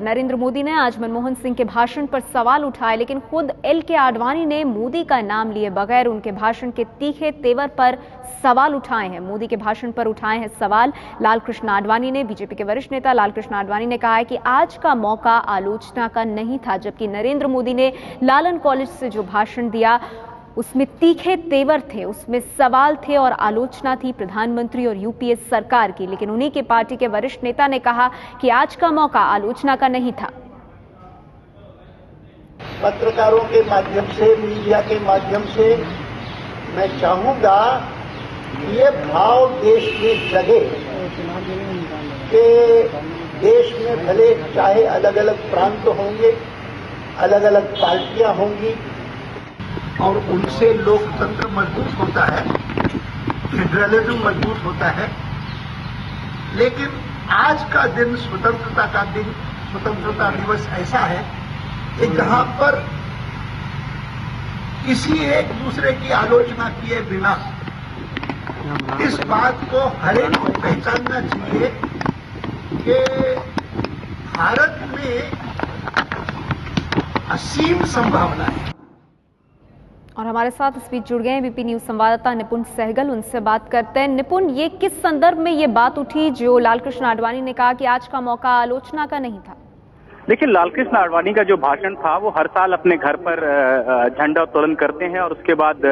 नरेंद्र मोदी ने आज मनमोहन सिंह के भाषण पर सवाल उठाए, लेकिन खुद एल.के. आडवाणी ने मोदी का नाम लिए बगैर उनके भाषण के तीखे तेवर पर सवाल उठाए हैं। मोदी के भाषण पर उठाए हैं सवाल लालकृष्ण आडवाणी ने। बीजेपी के वरिष्ठ नेता लालकृष्ण आडवाणी ने कहा है कि आज का मौका आलोचना का नहीं था, जबकि नरेंद्र मोदी ने लालन कॉलेज से जो भाषण दिया उसमें तीखे तेवर थे, उसमें सवाल थे और आलोचना थी प्रधानमंत्री और यूपीए सरकार की। लेकिन उन्हीं के पार्टी के वरिष्ठ नेता ने कहा कि आज का मौका आलोचना का नहीं था। पत्रकारों के माध्यम से, मीडिया के माध्यम से मैं चाहूंगा कि ये भाव देश में जगे कि देश में भले चाहे अलग अलग प्रांत होंगे, अलग अलग पार्टियां होंगी और उनसे लोकतंत्र मजबूत होता है, फेडरलिज्म मजबूत होता है, लेकिन आज का दिन स्वतंत्रता का दिन, स्वतंत्रता दिवस ऐसा है कि जहां पर किसी एक दूसरे की आलोचना किए बिना इस बात को हर एक को पहचानना चाहिए कि भारत में असीम संभावना है। और हमारे साथ इस बीच जुड़ गए हैं बीपी न्यूज संवाददाता निपुण सहगल, उनसे बात करते हैं। निपुण, ये किस संदर्भ में ये बात उठी जो लालकृष्ण आडवाणी ने कहा कि आज का मौका आलोचना का नहीं था? देखिए, लालकृष्ण आडवाणी का जो भाषण था वो हर साल अपने घर पर झंडा उत्तोलन करते हैं और उसके बाद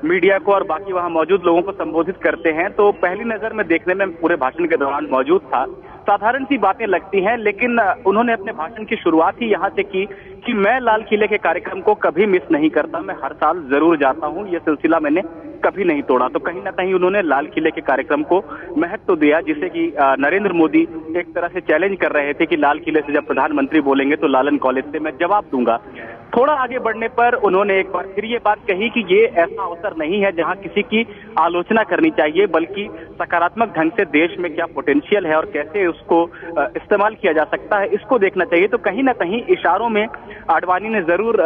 मीडिया को और बाकी वहां मौजूद लोगों को संबोधित करते हैं। तो पहली नजर में देखने में पूरे भाषण के दौरान मौजूद था, साधारण सी बातें लगती हैं, लेकिन उन्होंने अपने भाषण की शुरुआत ही यहां से की कि मैं लाल किले के कार्यक्रम को कभी मिस नहीं करता, मैं हर साल जरूर जाता हूं, यह सिलसिला मैंने कभी नहीं तोड़ा। तो कहीं ना कहीं उन्होंने लाल किले के कार्यक्रम को महत्व दिया, जिसे कि नरेंद्र मोदी एक तरह से चैलेंज कर रहे थे कि लाल किले से जब प्रधानमंत्री बोलेंगे तो लालन कॉलेज से मैं जवाब दूंगा। थोड़ा आगे बढ़ने पर उन्होंने एक बार फिर ये बात कही कि ये ऐसा अवसर नहीं है जहां किसी की आलोचना करनी चाहिए, बल्कि सकारात्मक ढंग से देश में क्या पोटेंशियल है और कैसे उसको इस्तेमाल किया जा सकता है, इसको देखना चाहिए। तो कहीं ना कहीं इशारों में आडवाणी ने जरूर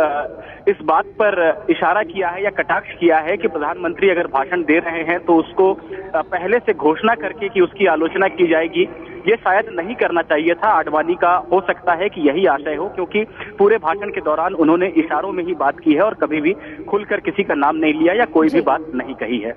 इस बात पर इशारा किया है या कटाक्ष किया है कि प्रधानमंत्री अगर भाषण दे रहे हैं तो उसको पहले से घोषणा करके कि उसकी आलोचना की जाएगी, ये शायद नहीं करना चाहिए था। आडवाणी का हो सकता है कि यही आशय हो, क्योंकि पूरे भाषण के दौरान उन्होंने इशारों में ही बात की है और कभी भी खुलकर किसी का नाम नहीं लिया या कोई भी बात नहीं कही है।